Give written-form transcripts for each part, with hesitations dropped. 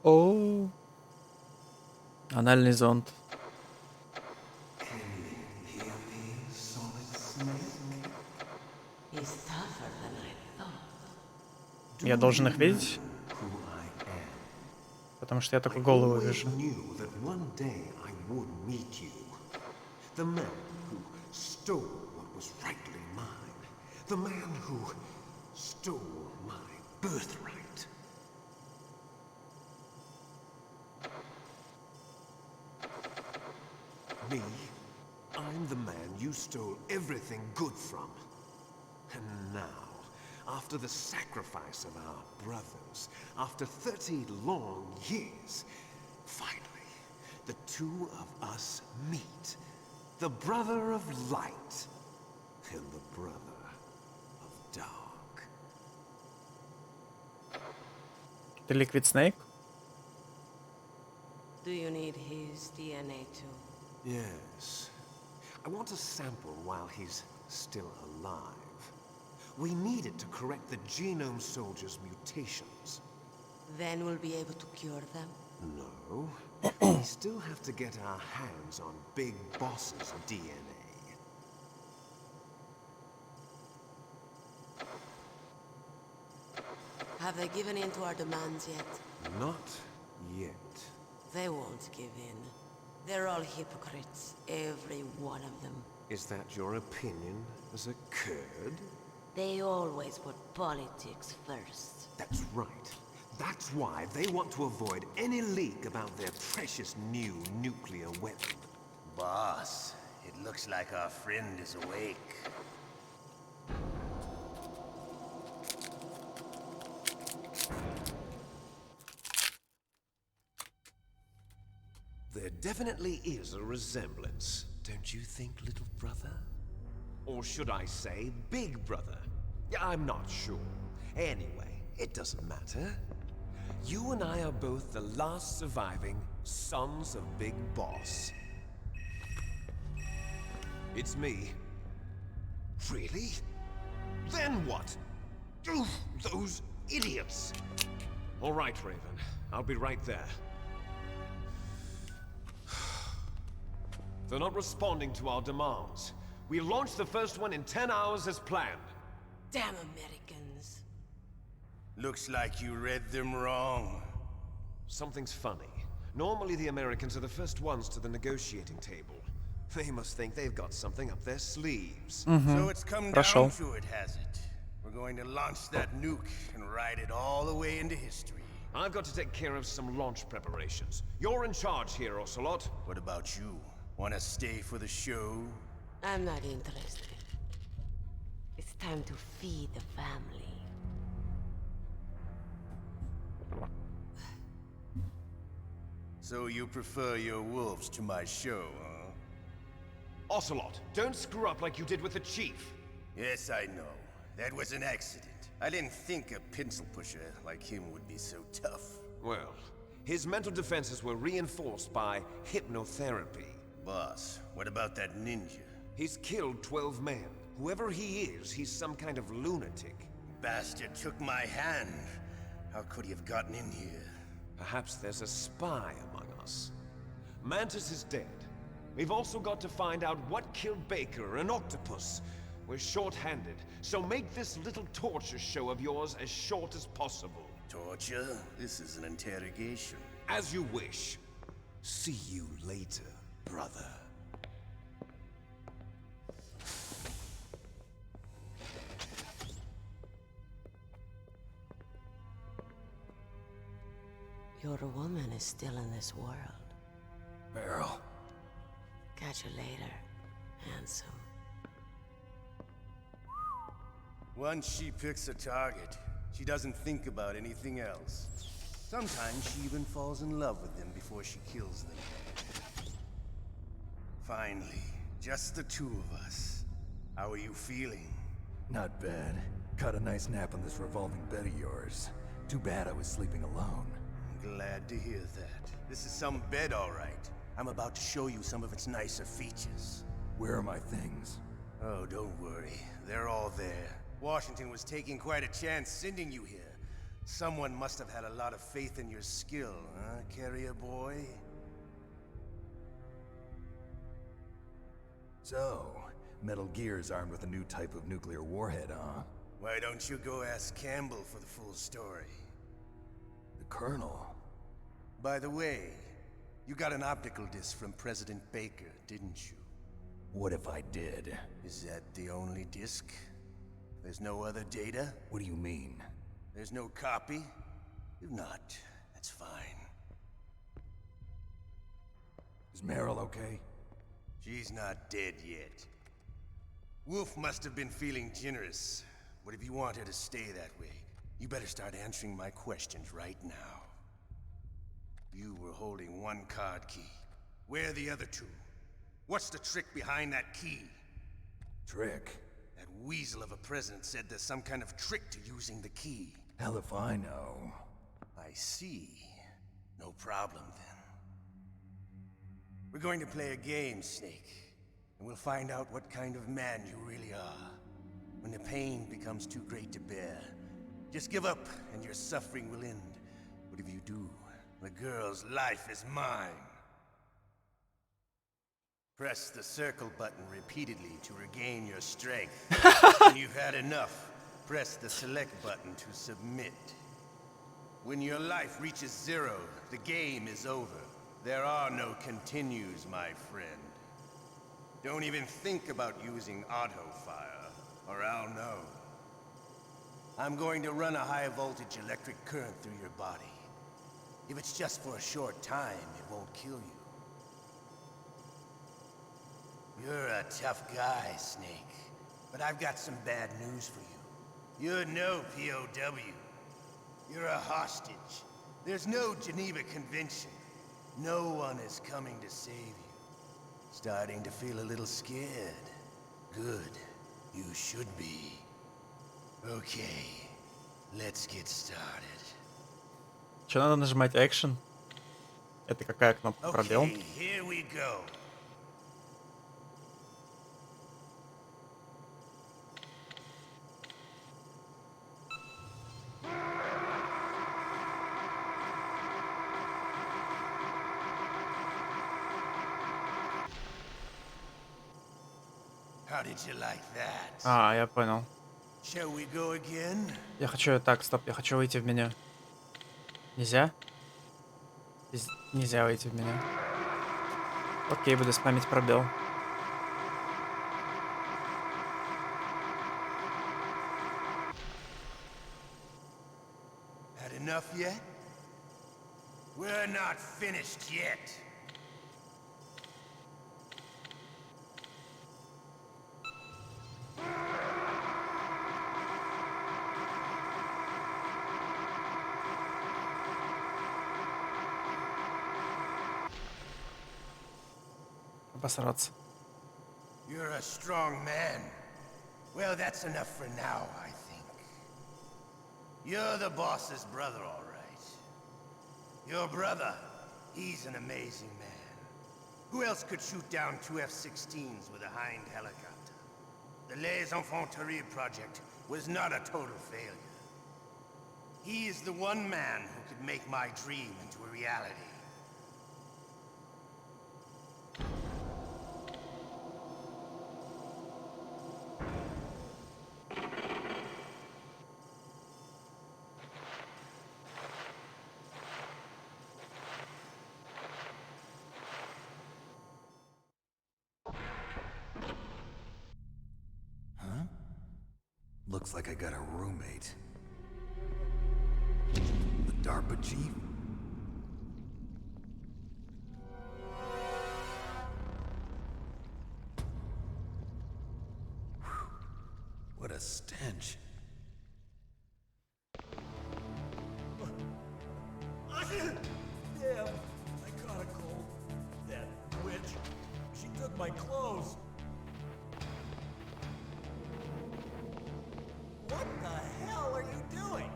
О, анальный зонд. He's tougher than I thought. Я должен их видеть, потому что я только голову вижу. The man who stole what was rightly mine. The man who stole my birthright. Me? I'm the man you stole everything good from. And now, after the sacrifice of our brothers, after 30 long years, finally, the two of us meet. The brother of light and the brother of dark. Ты Liquid Snake? Do you need his DNA too? Yes. I want a sample while he's still alive. We need it to correct the Genome Soldier's mutations. Then we'll be able to cure them? No. We still have to get our hands on Big Boss's DNA. Have they given in to our demands yet? Not yet. They won't give in. They're all hypocrites, every one of them. Is that your opinion as a Kurd? They always put politics first. That's right. That's why they want to avoid any leak about their precious new nuclear weapon. Boss, it looks like our friend is awake. There definitely is a resemblance, don't you think, little brother? Or should I say, big brother? I'm not sure. Anyway, it doesn't matter. You and I are both the last surviving sons of Big Boss. It's me. Really? Then what? Oof, those idiots! All right, Raven. I'll be right there. They're not responding to our demands. We launched the first one in 10 hours as planned. Damn Americans. Looks like you read them wrong. Something's funny. Normally the Americans are the first ones to the negotiating table. They must think they've got something up their sleeves. So it's come Прошел. down to it, has it? We're going to launch that nuke and ride it all the way into history. I've got to take care of some launch preparations. You're in charge here, Ocelot. What about you? Wanna stay for the show? I'm not interested. It's time to feed the family. So you prefer your wolves to my show, huh? Ocelot, don't screw up like you did with the chief. Yes, I know. That was an accident. I didn't think a pencil pusher like him would be so tough. Well, his mental defenses were reinforced by hypnotherapy. Boss, what about that ninja? He's killed 12 men. Whoever he is, he's some kind of lunatic. Bastard took my hand. How could he have gotten in here? Perhaps there's a spy among us. Mantis is dead. We've also got to find out what killed Baker and Octopus. We're short-handed, so make this little torture show of yours as short as possible. Torture? This is an interrogation. As you wish. See you later, brother. Your woman is still in this world. Meryl. Catch you later, handsome. Once she picks a target, she doesn't think about anything else. Sometimes she even falls in love with them before she kills them. Finally, just the two of us. How are you feeling? Not bad. Caught a nice nap on this revolving bed of yours. Too bad I was sleeping alone. Glad to hear that. This is some bed, all right. I'm about to show you some of its nicer features. Where are my things? Oh, don't worry. They're all there. Washington was taking quite a chance sending you here. Someone must have had a lot of faith in your skill, huh, carrier boy? So, Metal Gear's armed with a new type of nuclear warhead, huh? Why don't you go ask Campbell for the full story? The Colonel? By the way, you got an optical disc from President Baker, didn't you? What if I did? Is that the only disc? There's no other data? What do you mean? There's no copy? If not, that's fine. Is Meryl okay? She's not dead yet. Wolf must have been feeling generous. But if you want her to stay that way, you better start answering my questions right now. You were holding one card key. Where are the other two? What's the trick behind that key? Trick? That weasel of a president said there's some kind of trick to using the key. Hell if I know. I see. No problem then. We're going to play a game, Snake. And we'll find out what kind of man you really are. When the pain becomes too great to bear, just give up and your suffering will end. But if you do, the girl's life is mine. Press the circle button repeatedly to regain your strength. When you've had enough, press the select button to submit. When your life reaches 0, the game is over. There are no continues, my friend. Don't even think about using auto fire, or I'll know. I'm going to run a high-voltage electric current through your body. If it's just for a short time, it won't kill you. You're a tough guy, Snake. But I've got some bad news for you. You're no POW. You're a hostage. There's no Geneva Convention. No one is coming to save you. Starting to feel a little scared. Good. You should be. Okay. Let's get started. Че надо нажимать Action? Это какая кнопка? Пробел? Okay, here we go. How did you like that? А, я понял. Shall we go again? Я хочу... Так, стоп, я хочу выйти в меню. Нельзя? Нельзя выйти в меню. Окей, буду спамить пробел. Had enough yet? We're not finished yet. Обосраться. You're a strong man. Well, that's enough for now, I think. You're the boss's brother, all right. Your brother, he's an amazing man. Who else could shoot down 2 F-16s with a Hind helicopter? The Les Infanteries project was not a total failure. He is the one man who could make my dream into a reality. Looks like I got a roommate. The DARPA chief? Whew. What a stench. Damn, I caught a cold. That witch. She took my clothes. What the hell are you doing?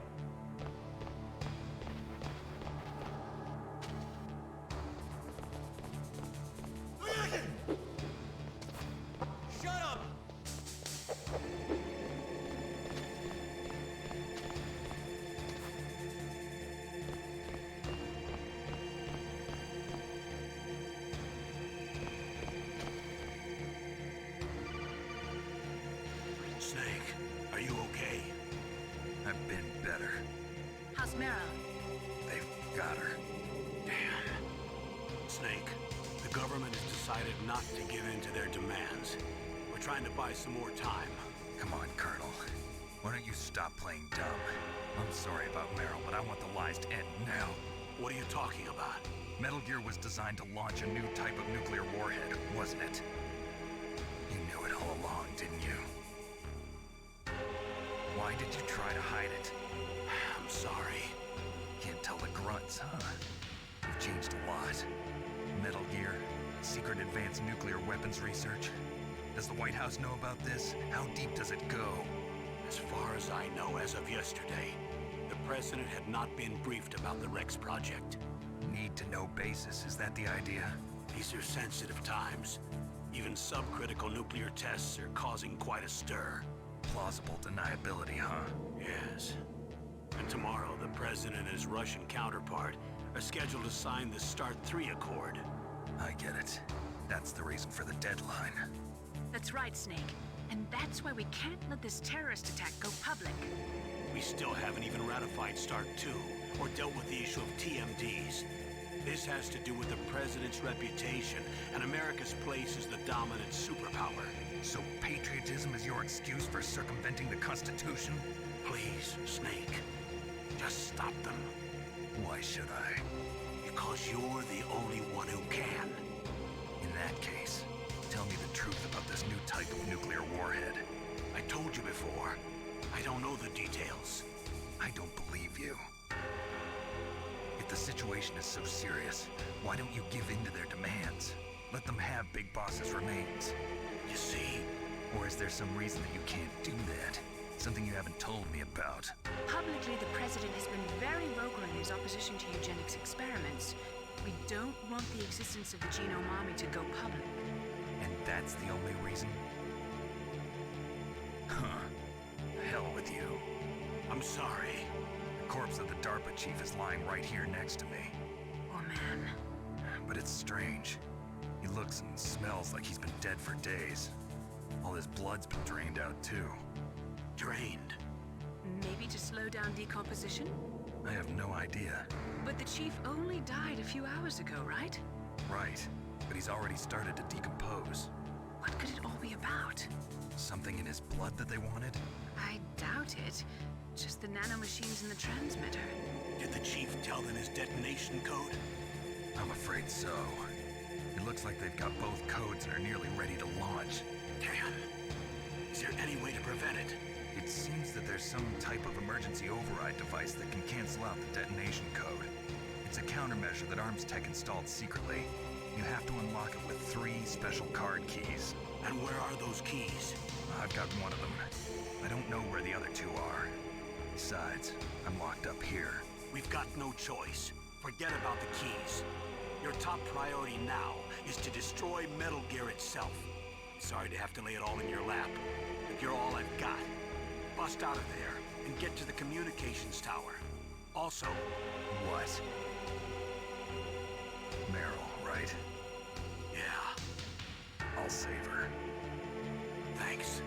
Shut up! lost Meryl. They've got her. Damn. Snake, the government has decided not to give in to their demands. We're trying to buy some more time. Come on, Colonel. Why don't you stop playing dumb? I'm sorry about Meryl, but I want the lies to end now. What are you talking about? Metal Gear was designed to launch a new type of nuclear warhead, wasn't it? You knew it all along, didn't you? Why did you try to hide it? I'm sorry. Can't tell the grunts, huh? You've changed a lot. Metal Gear, secret advanced nuclear weapons research. Does the White House know about this? How deep does it go? As far as I know, as of yesterday, the president had not been briefed about the Rex project. Need-to-know basis, is that the idea? These are sensitive times. Even subcritical nuclear tests are causing quite a stir. Plausible deniability, huh? Yes. And tomorrow, the president and his Russian counterpart are scheduled to sign the START 3 Accord. I get it. That's the reason for the deadline. That's right, Snake. And that's why we can't let this terrorist attack go public. We still haven't even ratified START 2 or dealt with the issue of TMDs. This has to do with the president's reputation and America's place as the dominant superpower. So patriotism is your excuse for circumventing the Constitution? Please, Snake, just stop them. Why should I? Because you're the only one who can. In that case, tell me the truth about this new type of nuclear warhead. I told you before, I don't know the details. I don't believe you. If the situation is so serious, why don't you give in to their demands? Let them have Big Boss's remains. You see? Or is there some reason that you can't do that? Something you haven't told me about. Publicly, the president has been very vocal in his opposition to eugenics experiments. We don't want the existence of the genome army to go public. And that's the only reason? Huh. Hell with you. I'm sorry. The corpse of the DARPA chief is lying right here next to me. Oh, man. But it's strange. He looks and smells like he's been dead for days. All his blood's been drained out, too. Drained? Maybe to slow down decomposition? I have no idea. But the chief only died a few hours ago, right? Right. But he's already started to decompose. What could it all be about? Something in his blood that they wanted? I doubt it. Just the nanomachines in the transmitter. Did the chief tell them his detonation code? I'm afraid so. It looks like they've got both codes and are nearly ready to launch. Damn. Is there any way to prevent it? It seems that there's some type of emergency override device that can cancel out the detonation code. It's a countermeasure that Arms Tech installed secretly. You have to unlock it with 3 special card keys. And where are those keys? I've got one of them. I don't know where the other 2 are. Besides, I'm locked up here. We've got no choice. Forget about the keys. Your top priority now is to destroy Metal Gear itself. Sorry to have to lay it all in your lap, but you're all I've got. Bust out of there and get to the communications tower. Also... What? Meryl, right? Yeah, I'll save her. thanks.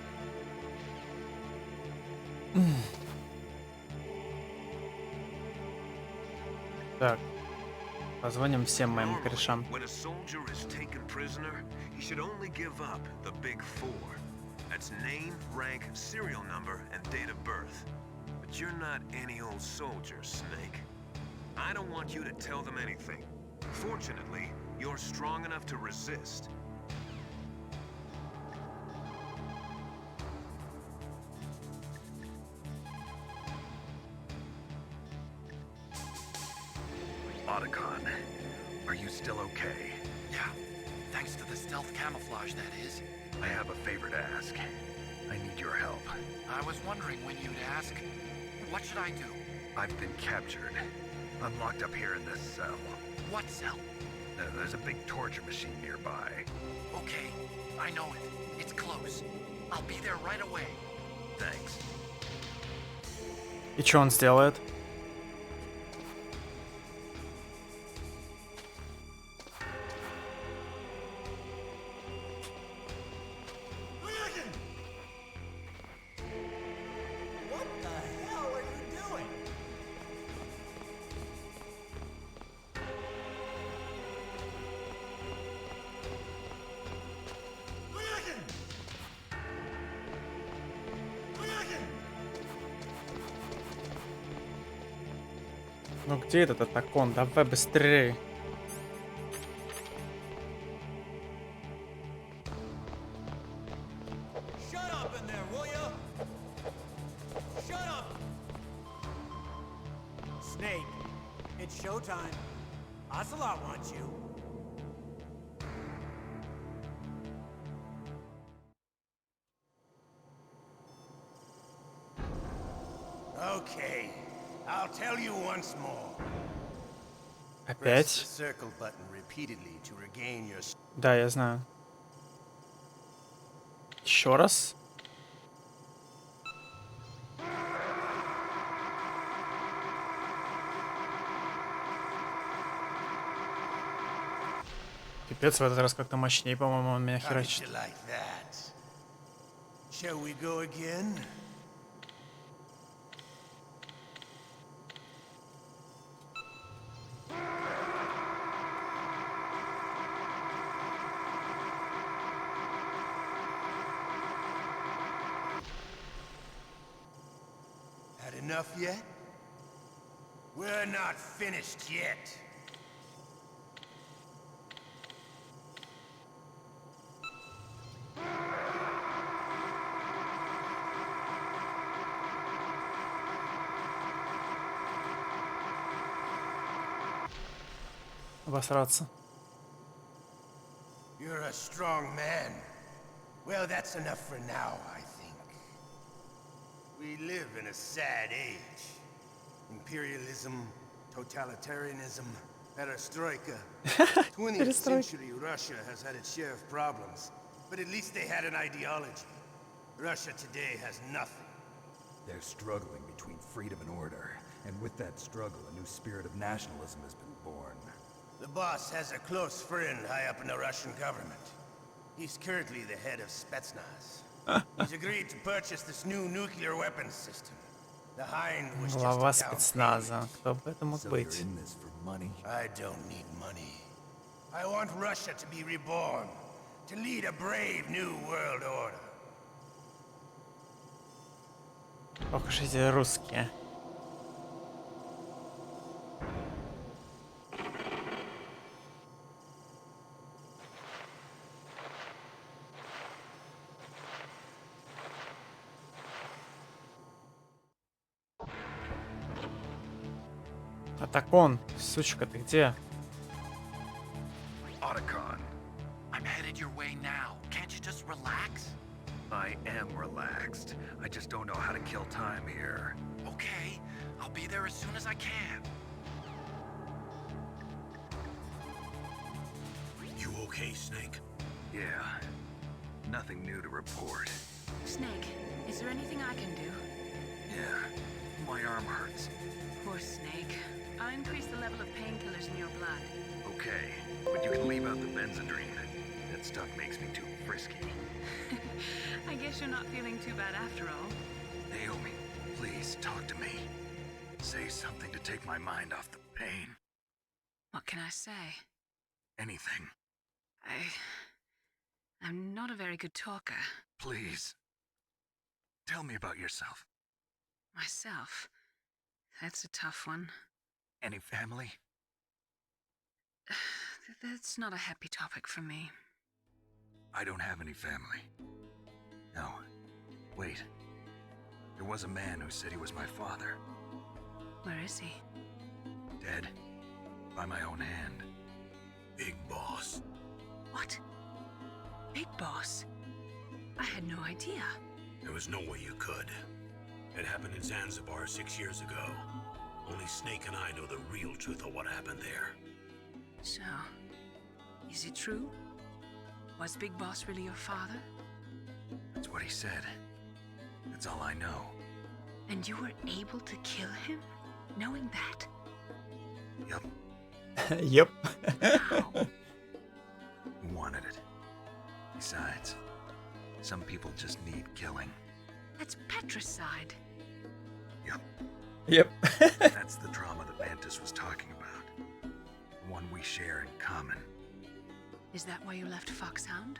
Так. Позвоним всем моим корешам. When a soldier is taken prisoner, he should only give up the big 4. That's name, rank, serial number, and date of birth. But you're not any old soldier, Snake. I don't want you to tell them anything. Fortunately, you're strong enough to resist. Otacon, are you still okay? Yeah, thanks to the stealth camouflage, that is. I have a favor to ask. I need your help. I was wondering when you'd ask. What should I do? I've been captured. I'm locked up here in this cell. What cell? There's a big torture machine nearby. Okay, I know it. It's close. I'll be there right away. Thanks. И что он сделает? What the hell are you doing? Ну где этот атакон? Давай быстрее. Shut up in there, will ya? Shut up! Snake, it's showtime. Ocelot wants you. Okay, I'll tell you once more. Press the Опять? circle button repeatedly to regain your... Да, я знаю. Еще раз? Пипец, в этот раз как-то мощнее, по-моему, он меня How did херачит. you like that? Shall we go again? Had enough yet? We're not finished yet. Обосраться. You're a strong man. Well, that's enough for now, I think. We live in a sad age. Imperialism, totalitarianism, perestroika. 20th century Russia has had its share of problems, but at least they had an ideology. Russia today has nothing. They're struggling between freedom and order, and with that struggle, a new spirit of nationalism has been born. The boss has a close friend high up in the Russian government. He's currently the head of Spetsnaz. He's agreed to purchase this new nuclear weapons system. The Hind was just Глава a down спецназа. Кто бы это мог So you're быть? in this for money? I don't need money. I want Russia to be reborn, to lead a brave new world order. Ох уж эти русские. Атакон, сучка, ты где? Otacon, I'm headed your way now. Can't you just relax? I am relaxed. I just don't know how to kill time here. Okay, I'll be there as soon as I can. You okay, Snake? Yeah, nothing new to report. Snake, is there anything I can do? Yeah, my arm hurts. Poor Snake. I'll increase the level of painkillers in your blood. Okay, but you can leave out the benzodrine. That stuff makes me too frisky. I guess you're not feeling too bad after all. Naomi, please talk to me. Say something to take my mind off the pain. What can I say? Anything. I'm not a very good talker. Please. Tell me about yourself. Myself. That's a tough one. Any family? That's not a happy topic for me. I don't have any family. No. Wait. There was a man who said he was my father. Where is he? Dead. By my own hand. Big Boss. What? Big Boss? I had no idea. There was no way you could. It happened in Zanzibar 6 years ago. Only Snake and I know the real truth of what happened there. So, is it true? Was Big Boss really your father? That's what he said. That's all I know. And you were able to kill him? Knowing that? Yup. Yep. He wanted it. Besides, some people just need killing. That's patricide. Yup. Yep. That's the trauma that Mantis was talking about. The one we share in common. Is that why you left Foxhound?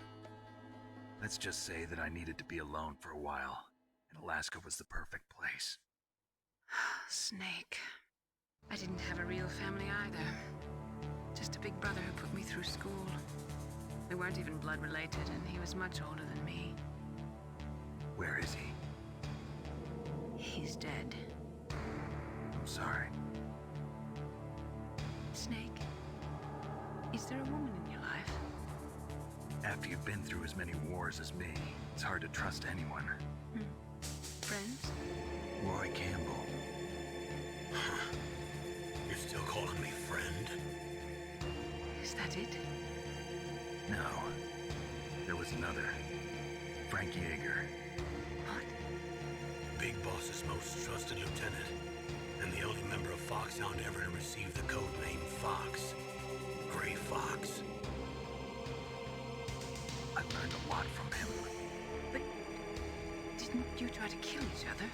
Let's just say that I needed to be alone for a while, and Alaska was the perfect place. Snake. I didn't have a real family either. Just a big brother who put me through school. We weren't even blood related, and he was much older than me. Where is he? He's dead. I'm sorry. Snake, is there a woman in your life? After you've been through as many wars as me, it's hard to trust anyone. Friends? Roy Campbell. You're still calling me friend? Is that it? No. There was another. Frank Yeager. What? Big Boss's most trusted lieutenant, and the only member of Foxhound ever to receive the code name Fox. Gray Fox. I learned a lot from him. But didn't you try to kill each other?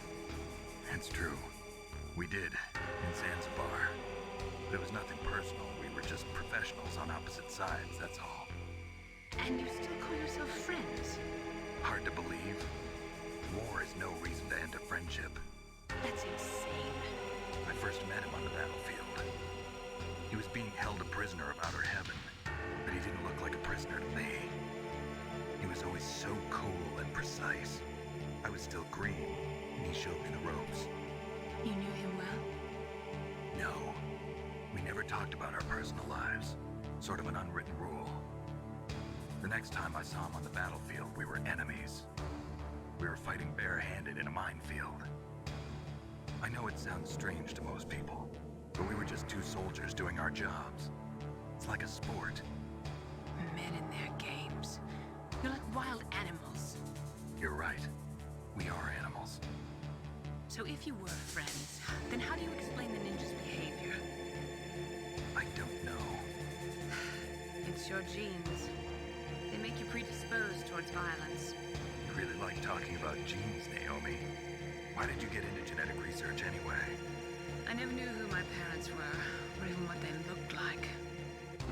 That's true. We did, in Zanzibar. But it was nothing personal. We were just professionals on opposite sides, that's all. And you still call yourself friends? Hard to believe. War is no reason to end a friendship. That's insane. I first met him on the battlefield. He was being held a prisoner of outer heaven, but he didn't look like a prisoner to me. He was always so cool and precise. I was still green, and he showed me the ropes. You knew him well? No. We never talked about our personal lives. Sort of an unwritten rule. The next time I saw him on the battlefield, we were enemies. We were fighting barehanded in a minefield. I know it sounds strange to most people, but we were just two soldiers doing our jobs. It's like a sport. Men in their games. You're like wild animals. You're right. We are animals. So if you were friends, then how do you explain the ninja's behavior? I don't know. It's your genes. They make you predisposed towards violence. You really like talking about genes, Naomi. Why did you get into genetic research anyway? I never knew who my parents were, or even what they looked like.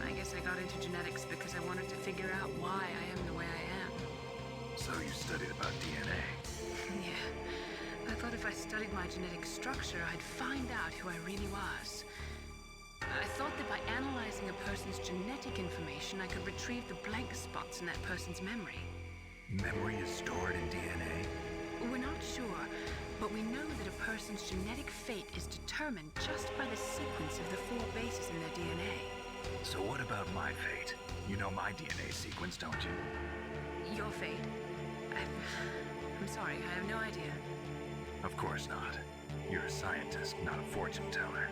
I guess I got into genetics because I wanted to figure out why I am the way I am. So you studied about DNA. Yeah. I thought if I studied my genetic structure, I'd find out who I really was. I thought that by analyzing a person's genetic information, I could retrieve the blank spots in that person's memory. Memory is stored in DNA? We're not sure, but we know that a person's genetic fate is determined just by the sequence of the 4 bases in their DNA. So what about my fate? You know my DNA sequence, don't you? Your fate? I'm sorry, I have no idea. Of course not. You're a scientist, not a fortune teller.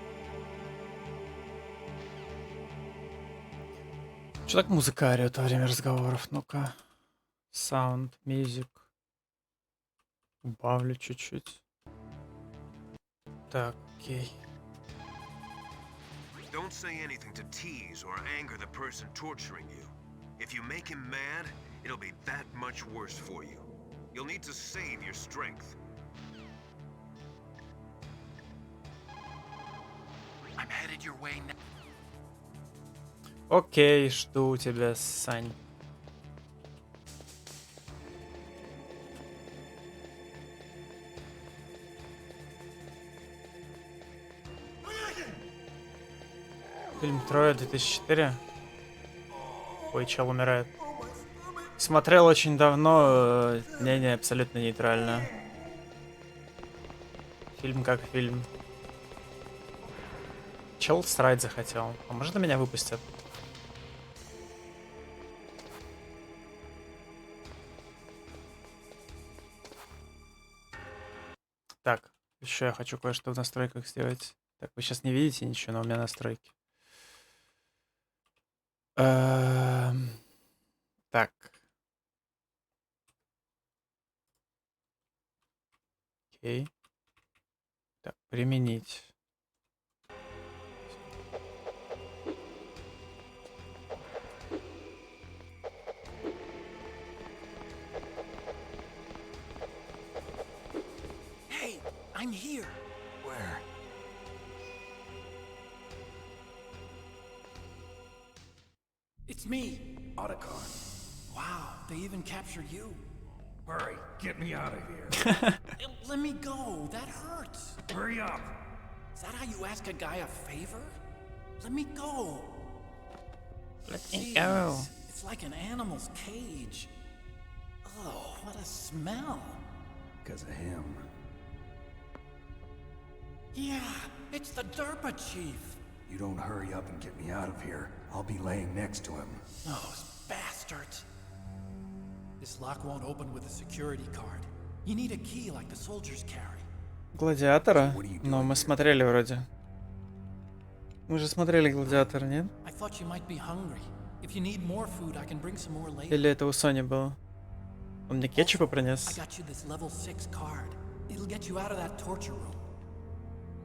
Чё так музыка орёт во время разговоров? Ну-ка. Sound, music. Убавлю чуть-чуть. Так, окей. Don't say anything to tease or anger the person torturing you. If you make him mad, it'll be that much worse for you. You'll need to save your strength. I'm headed your way now. Окей, жду тебя, Сань. Фильм «Трое» 2004. Ой, чел умирает. Смотрел очень давно, мнение абсолютно нейтральное. Фильм как фильм. Чел срать захотел. А можно меня выпустят? Так, еще я хочу кое-что в настройках сделать. Так, вы сейчас не видите ничего, но у меня настройки. Так. Окей. Так, применить. Hey, I'm here. Where? It's me. Otacon. Wow, they even captured you. Hurry, get me out of here. Let me go. That hurts. Hurry up. Is that how you ask a guy a favor? Let me go. Let me go. It's like an animal's cage. Oh, what a smell. Because of him. Yeah, it's the Derpa chief. You don't hurry up and get me out of here, I'll be laying next to him. Those bastards. This lock won't open with a security card. You need a key like the soldiers carry. Гладиатора? Но мы смотрели вроде. Мы же смотрели Гладиатор, нет? I thought you might be hungry. If you need more food, I can bring some more later. Или это у Сони было? Он мне кетчупа I принес. got you this level 6 card. It'll get you out of that torture room.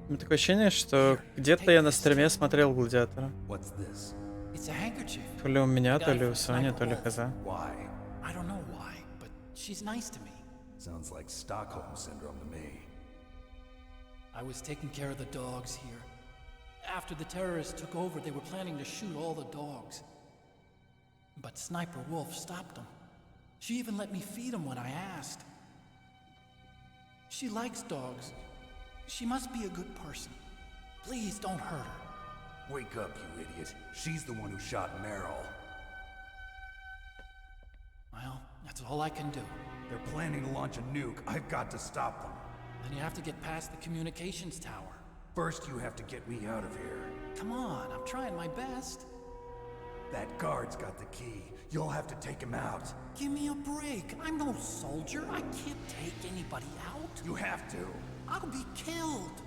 У меня такое ощущение, что где-то я на стриме смотрел Гладиатора. What's this? It's a handkerchief. То ли у меня, то ли у Сони, то ли хз. Why? I don't know why, but she's nice to me. Sounds like Stockholm Syndrome to me. I was taking care of the dogs here. After the terrorists took over, they were planning to shoot all the dogs. But Sniper Wolf stopped them. She even let me feed them when I asked. She likes dogs. She must be a good person. Please don't hurt her. Wake up, you idiot. She's the one who shot Merrill. Well, that's all I can do. They're planning to launch a nuke. I've got to stop them. Then you have to get past the communications tower. First, you have to get me out of here. Come on, I'm trying my best. That guard's got the key. You'll have to take him out. Give me a break. I'm no soldier. I can't take anybody out. You have to. I'll be killed.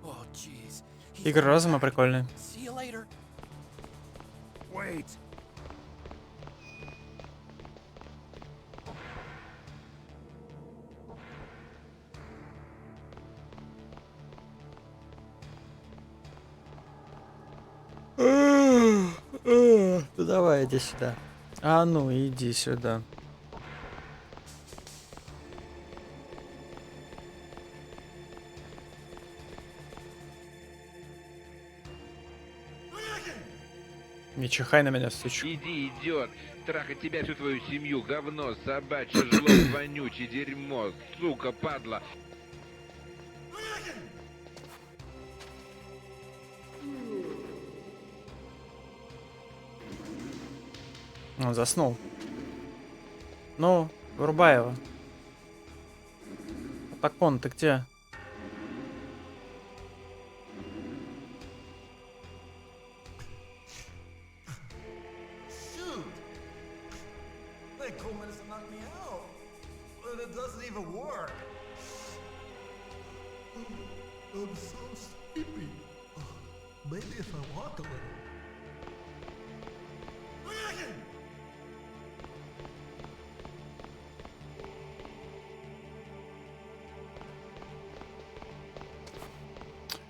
Oh, jeez. Игры разума прикольные. See you later. Wait. Ну давай, иди сюда. А ну, иди сюда. Не чихай на меня, сучка. Иди, идиот, трахать тебя, всю твою семью, говно, собачье, жлоб, вонючий, дерьмо, сука, падла. Он заснул. Ну, вырубай его. Атакон, ты где? Shoot! That cold medicine knocked me out. But it doesn't even work. I'm so sleepy. Maybe if I walk a little.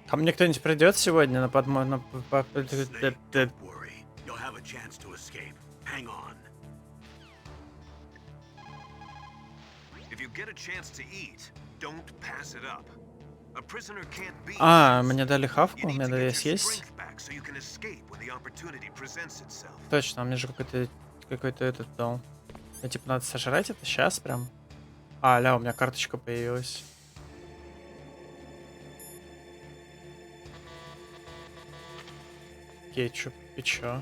Ко мне кто-нибудь придет сегодня на подмой... Don't worry. You'll have a chance to escape. Hang on. If you get a chance to eat, don't pass it up. A prisoner can't be. А, мне дали хавку, мне дали съесть. So you can escape when the opportunity presents itself. Точно, мне же какой-то этот дал. Мне типа надо сожрать это сейчас прям. А, ля, у меня карточка появилась. Кетчуп, и чё?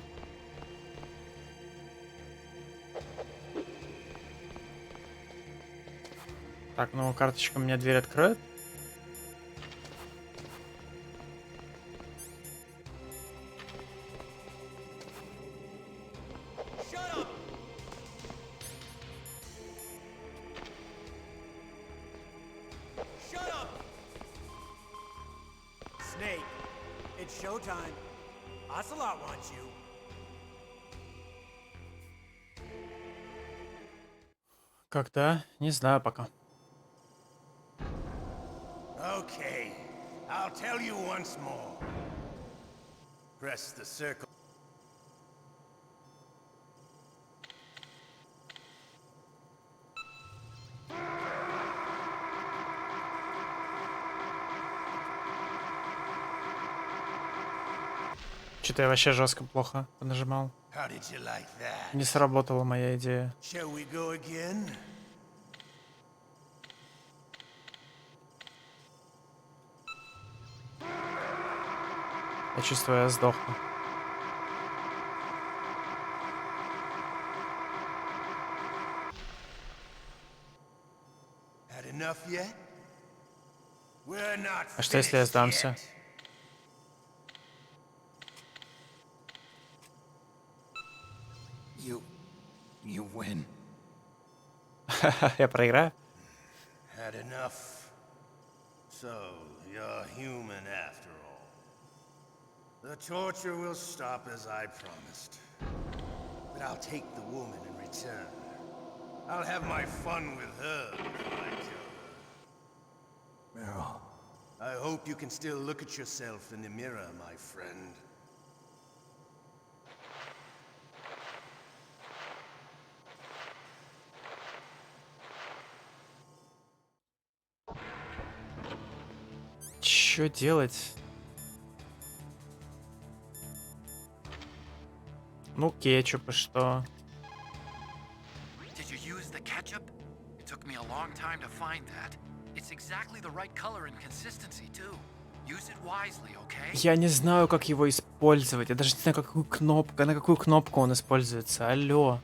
Так, ну карточка мне дверь откроет. Snake, it's showtime. Ocelot wants you. Когда? Не знаю пока. Okay, I'll tell you once more. Press the circle. Что-то я вообще жестко плохо нажимал. How did you like that? Не сработала моя идея. Shall we go again? Я чувствую, я сдохну. Had enough yet? We're not А что если я finished сдамся? You win. Я проиграю? Had enough. So, you're human after all. The torture will stop as I promised. But I'll take the woman in return. I'll have my fun with her before I kill her. Meryl. I hope you can still look at yourself in the mirror, my friend. Чё делать? Ну, кетчуп и что? Did you use the ketchup? It took me a long time to find that. It's exactly the right color and consistency, too. Use it wisely, okay? Я не знаю, как его использовать. Я даже не знаю, какую кнопку, на какую кнопку он используется. Алло.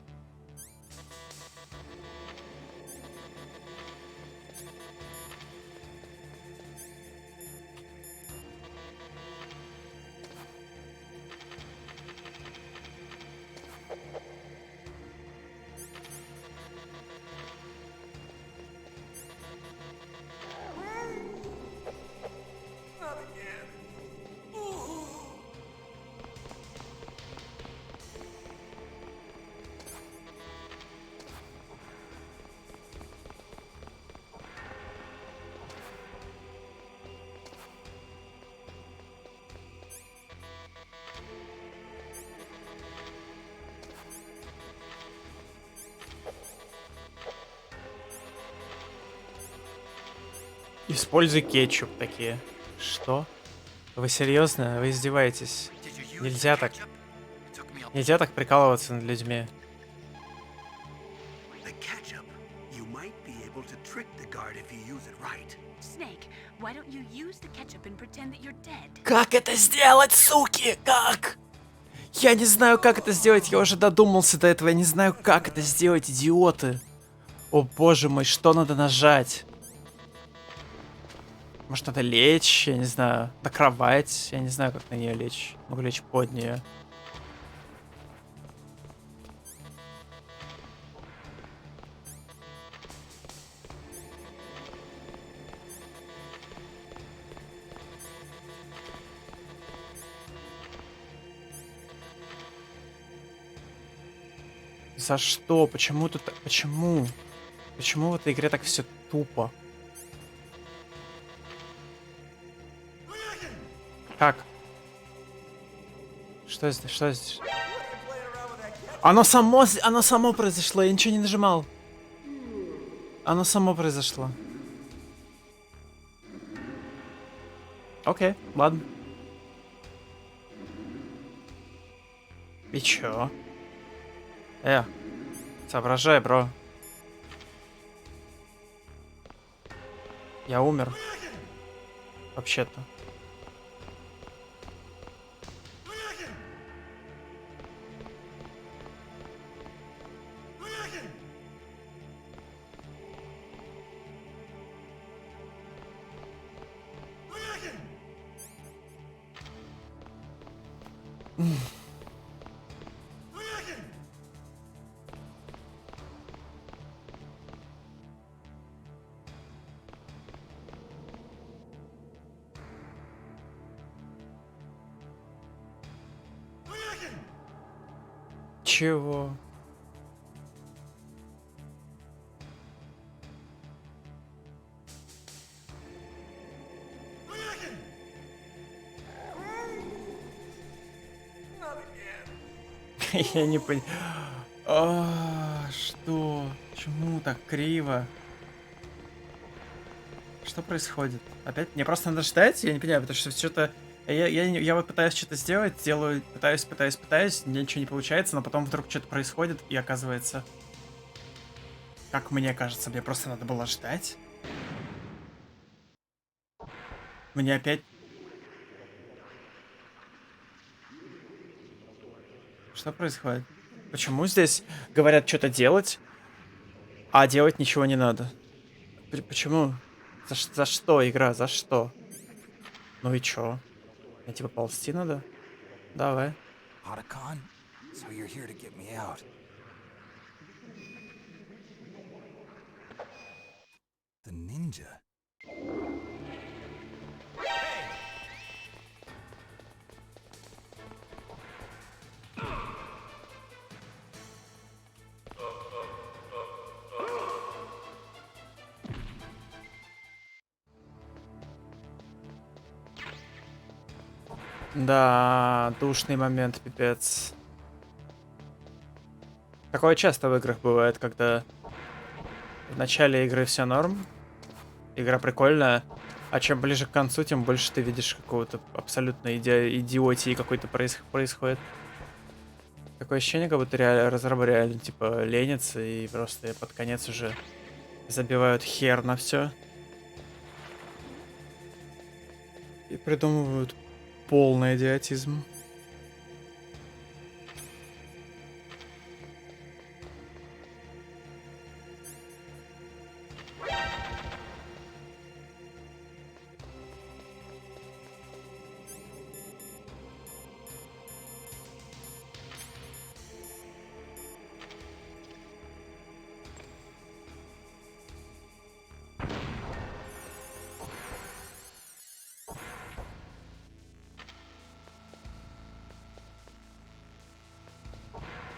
Используй кетчуп такие. Что? Вы серьезно? Вы издеваетесь? Нельзя так. Нельзя так прикалываться над людьми. The ketchup. You might be able to trick the guard if you use it right. Snake, why don't you use the ketchup and pretend that you're dead? Как это сделать, суки? Как? Я не знаю, как это сделать. Я уже додумался до этого. Я не знаю, как это сделать, идиоты. О боже мой, что надо нажать? Может, надо лечь, я не знаю, на кровать, я не знаю, как на нее лечь. Могу лечь под нее. За что? Почему тут... Почему? Почему в этой игре так все тупо? Как? Что здесь? Что здесь? Оно само произошло, я ничего не нажимал. Оно само произошло. Окей, ладно. И чё? Соображай, бро. Я умер. Вообще-то. Чего? Я не понял. Что? Почему так криво? Что происходит? Опять? Мне просто надо ждать? Я не понимаю, потому что что-то... Я вот пытаюсь что-то сделать, делаю, пытаюсь, мне ничего не получается, но потом вдруг что-то происходит, и оказывается... Как мне кажется, мне просто надо было ждать. Мне опять... Что происходит? Почему здесь говорят что-то делать, а делать ничего не надо? Почему? За что игра? За что? Ну и чё? Мне типа ползти надо? Давай. Otacon? So you're here to get me out. The ninja? Да, душный момент, пипец. Такое часто в играх бывает, когда в начале игры все норм, игра прикольная, а чем ближе к концу, тем больше ты видишь какого-то абсолютно идиотии какой-то происходит. Такое ощущение, как будто разрабы реально типа ленятся и просто под конец уже забивают хер на все и придумывают полный идиотизм.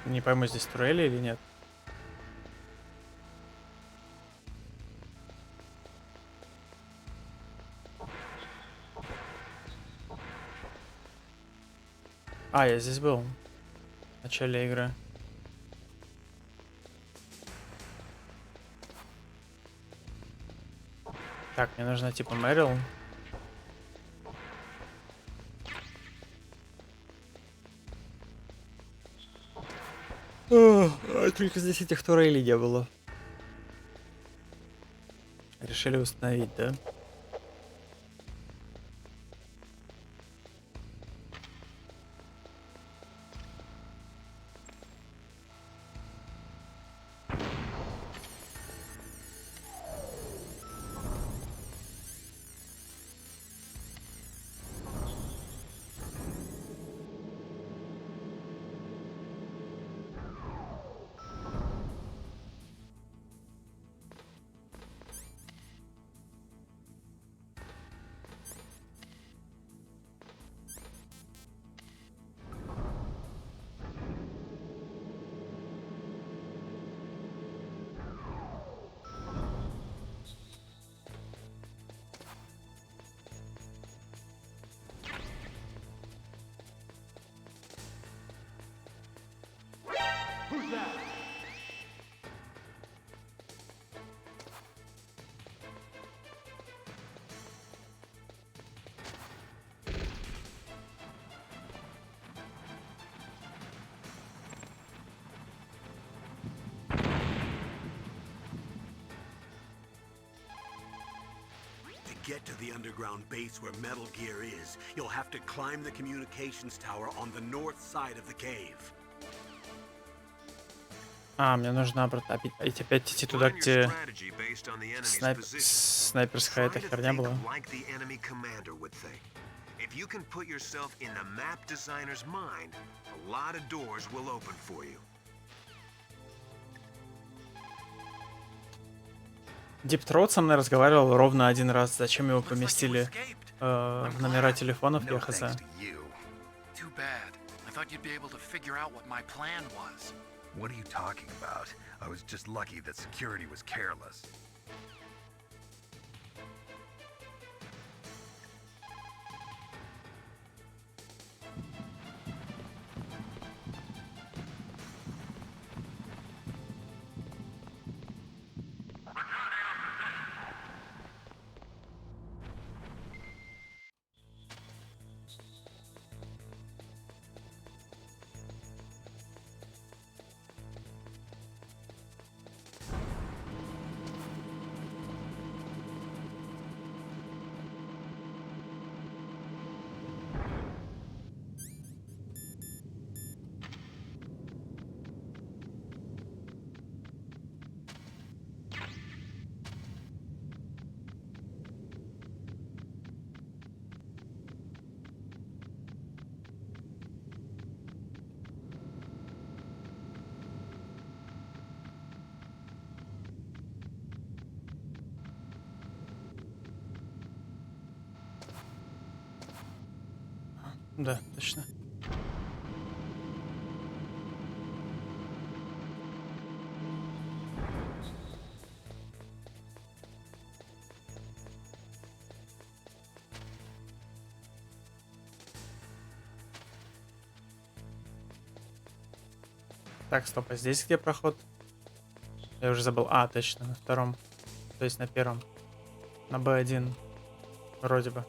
Не пойму, здесь турели или нет. А, я здесь был. В начале игры. Так, мне нужна типа Мэрил. Только здесь этих турелей не было. Решили установить, да? To get to the underground base where Metal Gear is, you'll have to climb the communications tower on the north side of the cave. А, мне нужно обратно опять идти туда, где снайперская эта херня была. If you can put yourself in the map designer's mind, a lot of doors will open for you. Дип Троуд со мной разговаривал ровно один раз. Зачем его поместили в номера телефонов, я хз. Too bad. I thought you'd be able to figure out what my plan was. What are you talking about? I was just lucky that security was careless. Да, точно. Так, стоп, а здесь где проход? Я уже забыл. А, точно, на втором. То есть на первом. На Б1. Вроде бы.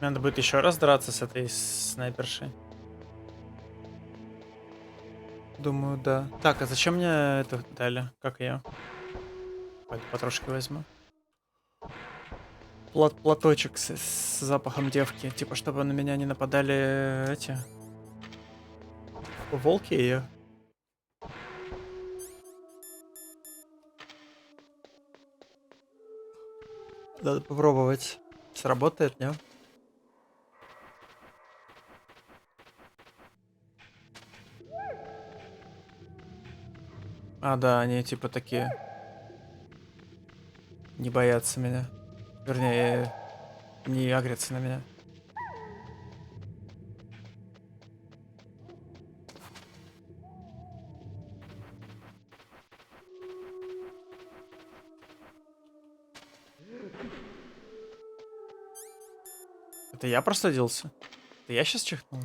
Надо будет еще раз драться с этой снайпершей. Думаю, да. Так, а зачем мне это дали? Как ее? Пойду потрошки возьму. Платочек с запахом девки. Типа, чтобы на меня не нападали эти... волки ее. Надо попробовать. Сработает, не? А, да, они типа такие. Не боятся меня. Вернее, не агрятся на меня. Это я простудился? Это я сейчас чихнул?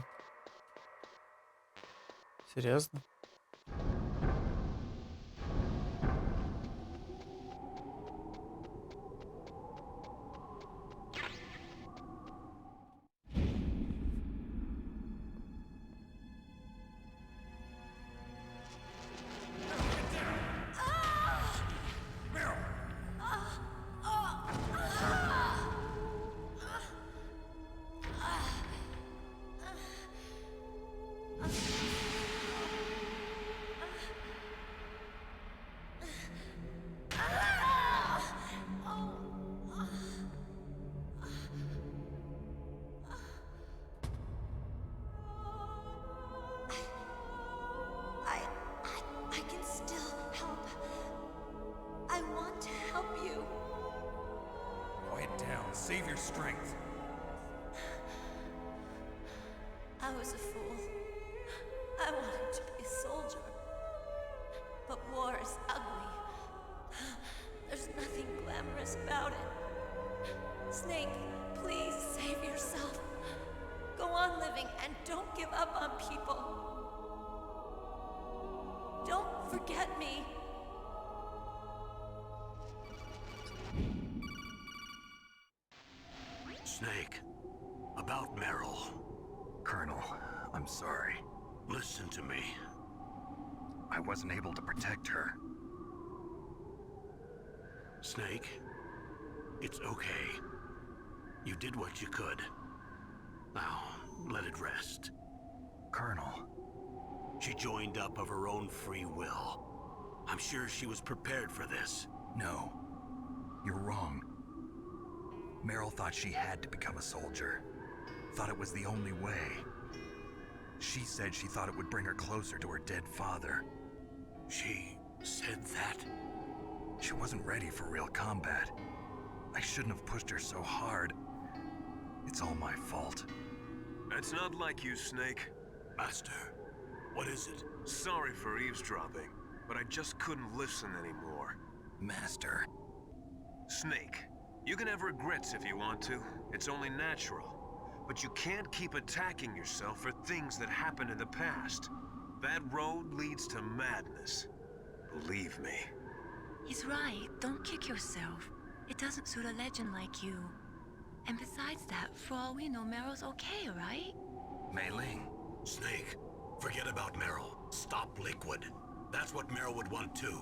Серьезно? I can still help. I want to help you. Quiet down. Save your strength. I was a fool. I wanted to be a soldier. But war is ugly. There's nothing glamorous about it. Snake, please save yourself. Go on living and don't give up on people. Don't forget me. Snake, about Meryl. Colonel, I'm sorry. Listen to me. I wasn't able to protect her. Snake, it's okay. You did what you could. Now, let it rest. Colonel. She joined up of her own free will. I'm sure she was prepared for this. No. You're wrong. Meryl thought she had to become a soldier. Thought it was the only way. She said she thought it would bring her closer to her dead father. She said that? She wasn't ready for real combat. I shouldn't have pushed her so hard. It's all my fault. That's not like you, Snake. Master, what is it? Sorry for eavesdropping, but I just couldn't listen anymore. Master. Snake, you can have regrets if you want to. It's only natural. But you can't keep attacking yourself for things that happened in the past. That road leads to madness. Believe me. He's right. Don't kick yourself. It doesn't suit a legend like you. And besides that, for all we know, Meryl's okay, right? Mei Ling. Snake, forget about Meryl. Stop Liquid. That's what Meryl would want too.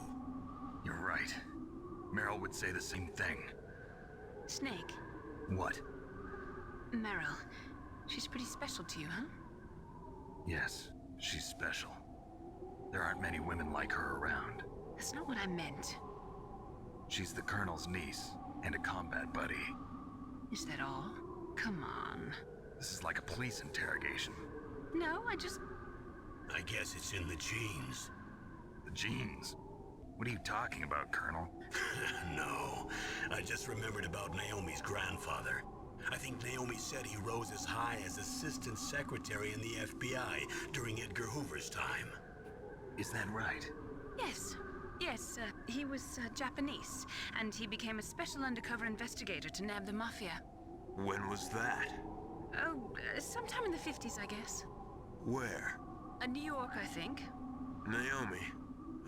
You're right. Meryl would say the same thing. Snake, What? Meryl. She's pretty special to you, huh? Yes, she's special. There aren't many women like her around. That's not what I meant. She's the Colonel's niece and a combat buddy. Is that all? Come on. This is like a police interrogation. No, I just... I guess it's in the genes. The genes? What are you talking about, Colonel? No, I just remembered about Naomi's grandfather. I think Naomi said he rose as high as assistant secretary in the FBI during Edgar Hoover's time. Is that right? Yes. Yes, he was Japanese, and he became a special undercover investigator to nab the Mafia. When was that? Oh, sometime in the 50s, I guess. Where? New York, I think. Naomi,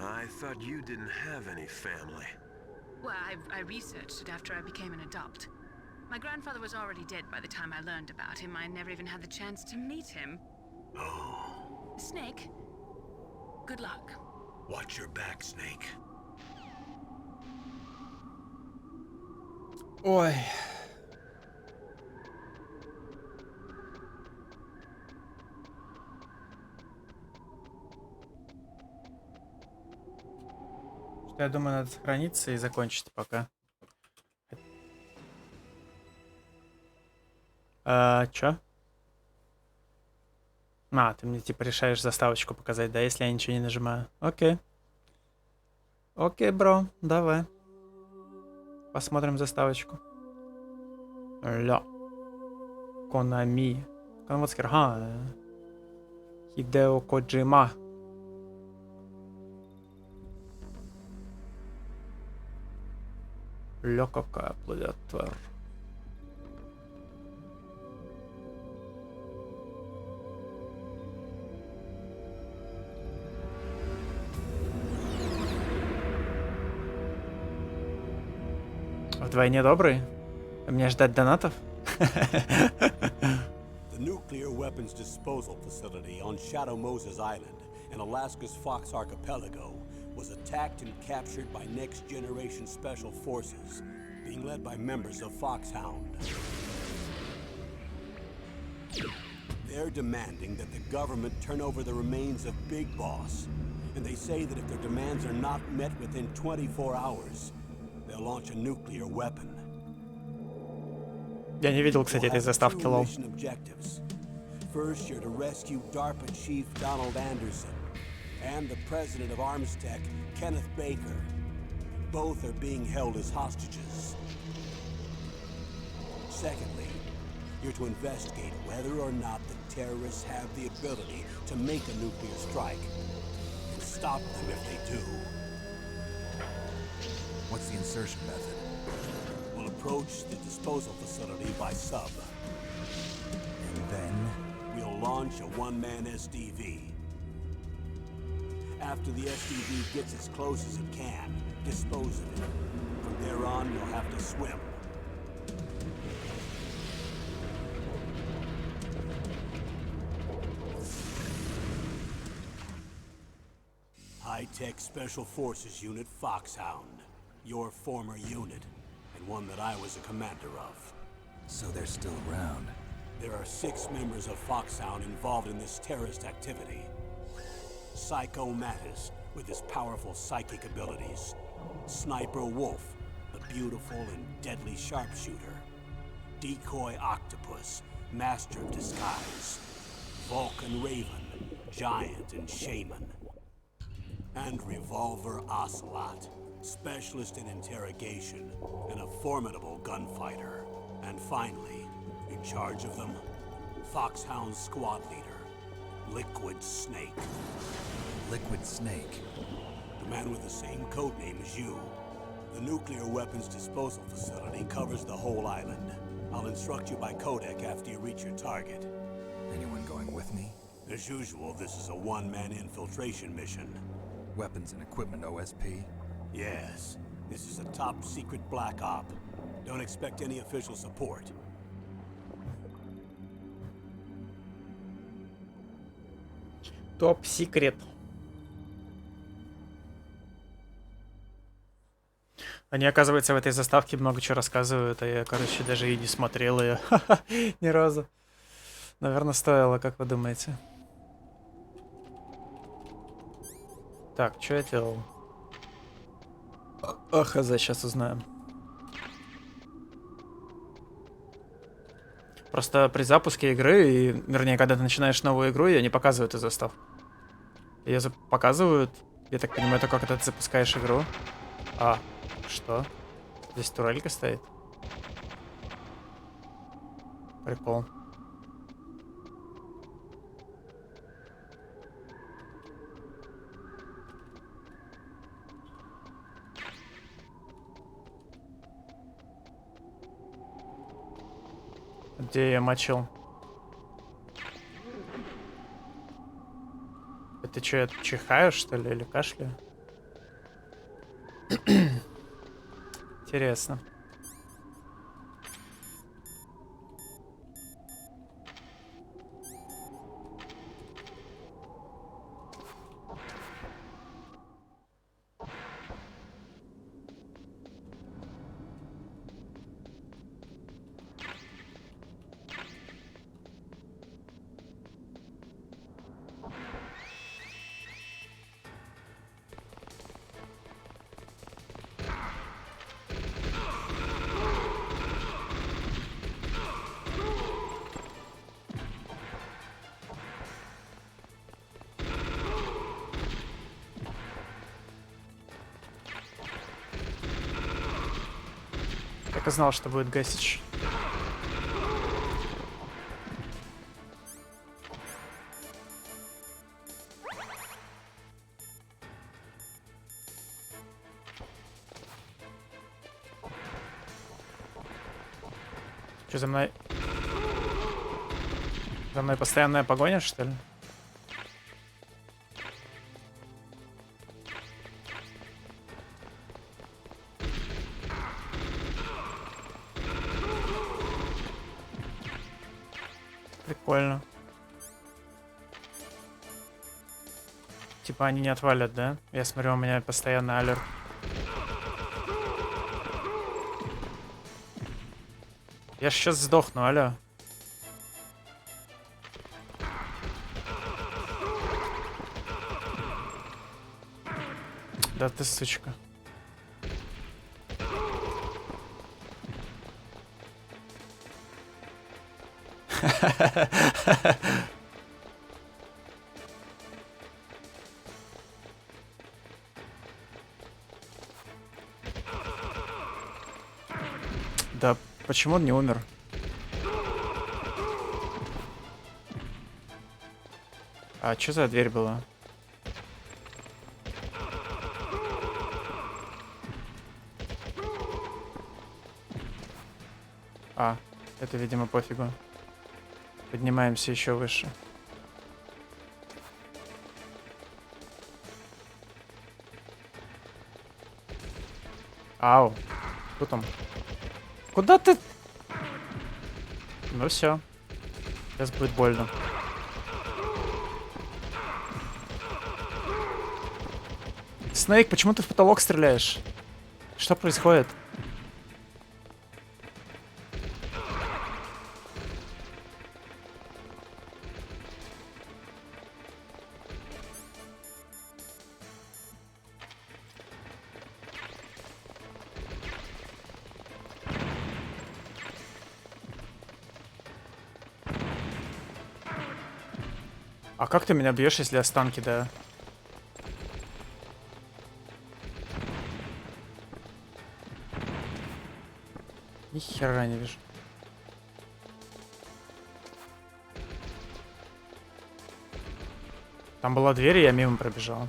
I thought you didn't have any family. Well, I researched it after I became an adopt. My grandfather was already dead by the time I learned about him. I never even had the chance to meet him. Oh. Snake, good luck. Watch your back, Snake. Ой. Я думаю, надо сохраниться и закончить пока. Чё? Ты мне типа решаешь заставочку показать, да, если я ничего не нажимаю. Окей. Окей, бро, давай. Посмотрим заставочку. Ля. Konami. Конвотскер, Хидео Коджима. Ля, какая плывет тварь. Вдвойне добрый? Мне ждать донатов? The nuclear weapons disposal facility on Shadow Moses Island in Alaska's Fox Archipelago was attacked and captured by Next Generation Special Forces, being led by members of Foxhound. They're demanding that the government turn over the remains of Big Boss, and they say that if their demands are not met within 24 hours, they'll launch a nuclear weapon. Я не видел, кстати, этой заставки, лол. First, you're to rescue DARPA Chief Donald Anderson and the president of ArmsTech, Kenneth Baker. Both are being held as hostages. Secondly, you're to investigate whether or not the terrorists have the ability to make a nuclear strike and stop them if they do. What's the insertion method? We'll approach the disposal facility by sub. And then? We'll launch a one-man SDV. After the SDV gets as close as it can, dispose of it. From there on, you'll have to swim. High-tech Special Forces Unit Foxhound. Your former unit, and one that I was a commander of. So they're still around. There are 6 members of Foxhound involved in this terrorist activity. Psycho Mattis, with his powerful psychic abilities. Sniper Wolf, the beautiful and deadly sharpshooter. Decoy Octopus, master of disguise. Vulcan Raven, giant and shaman. And Revolver Ocelot, specialist in interrogation and a formidable gunfighter. And finally, in charge of them, Foxhound's squad leader, Liquid Snake. Liquid Snake? The man with the same codename as you. The nuclear weapons disposal facility covers the whole island. I'll instruct you by codec after you reach your target. Anyone going with me? As usual, this is a one-man infiltration mission. Weapons and equipment OSP? Yes. This is a top-secret black op. Don't expect any official support. Топ-секрет. Они, оказывается, в этой заставке много чего рассказывают, а я, короче, даже и не смотрел ее ни разу. Наверное, стоило, как вы думаете? Так, что я делал? Ах, сейчас узнаем. Просто при запуске игры, и, вернее, когда ты начинаешь новую игру, ее не показывают из застав. Ее показывают, я так понимаю, это когда ты запускаешь игру. А, что? Здесь турелька стоит? Прикол. Где я мочил? Это что, я чихаю, что ли, или кашляю? Интересно. Так и знал, что будет гасич. Что, за мной... За мной постоянная погоня, что ли? Прикольно. Типа они не отвалят, да? Я смотрю, у меня постоянно алерт. Я ж сейчас сдохну, алло. Да ты сучка. Да почему он не умер? А что за дверь была? А, это, видимо, пофигу. Поднимаемся еще выше. Ау. Кто там? Куда ты? Ну все. Сейчас будет больно. Снейк, почему ты в потолок стреляешь? Что происходит? А как ты меня бьешь, если я стан кидаю? Ни хера не вижу. Там была дверь, и я мимо пробежал.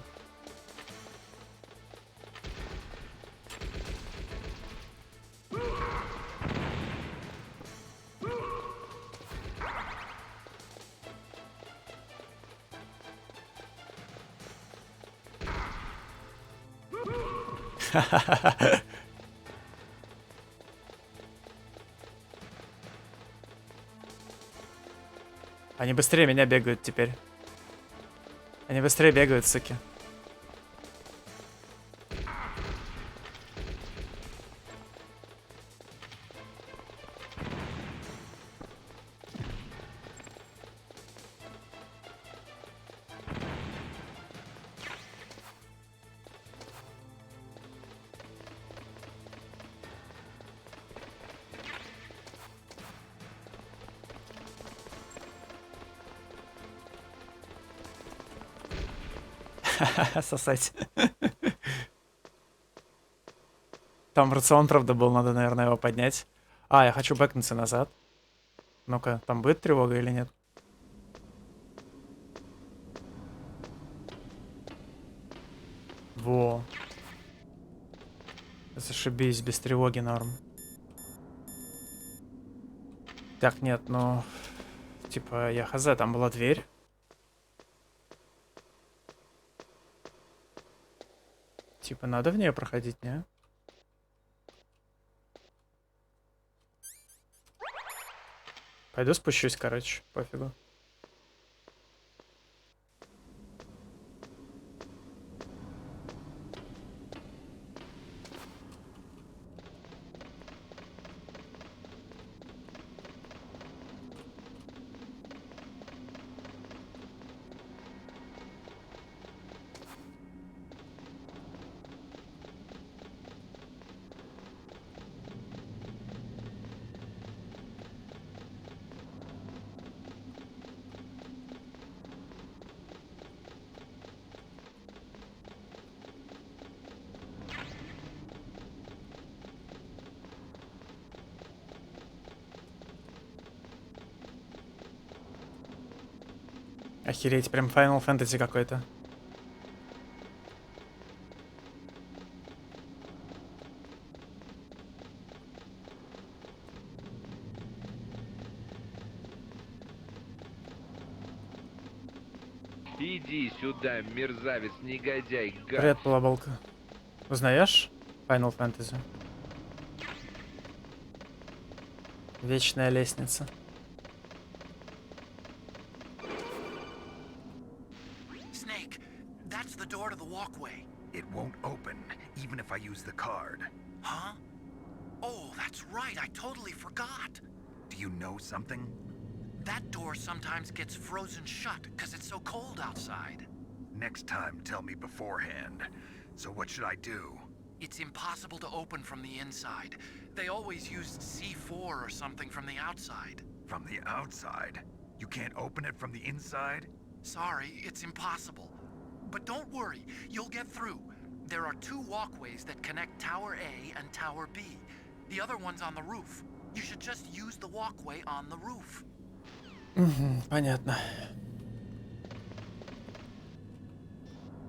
Они быстрее меня бегают теперь. Они быстрее бегают, суки. Сосать. Там рацион, правда, был, надо, наверное, его поднять. А, я хочу бэкнуться назад. Ну-ка, там будет тревога или нет? Во. Зашибись, без тревоги норм. Так, нет, ну... Типа, я хз, там была дверь. Типа, надо в нее проходить, не? Пойду спущусь, короче, пофигу. Охереть, прям Final Fantasy какой-то. Иди сюда, мерзавец, негодяй, гад. Привет, балаболка. Узнаешь Final Fantasy? Вечная лестница. Snake, that's the door to the walkway. It won't open, even if I use the card. Huh? Oh, that's right, I totally forgot. Do you know something? That door sometimes gets frozen shut because it's so cold outside. Next time, tell me beforehand. So what should I do? It's impossible to open from the inside. They always used C4 or something from the outside. From the outside? You can't open it from the inside? Sorry, it's impossible. But don't worry, you'll get through. There are 2 walkways that connect Tower A and Tower B. The other one's on the roof. You should just use the walkway on the roof. Понятно.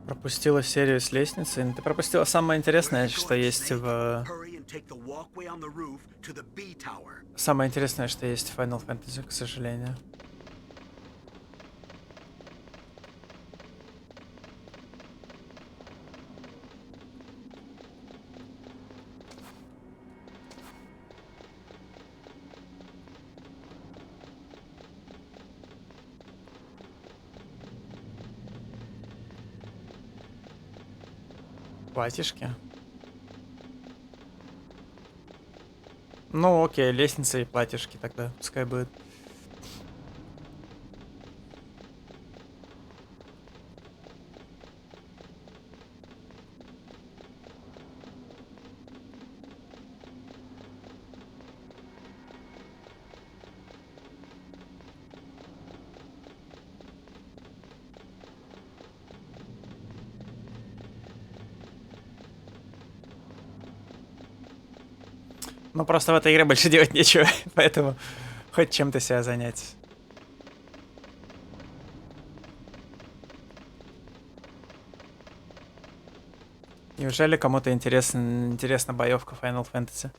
Пропустила серию с лестницей. Ты пропустила самое интересное, что есть в... Самое интересное, что есть в Final Fantasy, к сожалению. Платьишки. Ну окей, лестница и платьишки тогда, пускай будет. Ну, просто в этой игре больше делать нечего, поэтому хоть чем-то себя занять. Неужели кому-то интересна боевка Final Fantasy?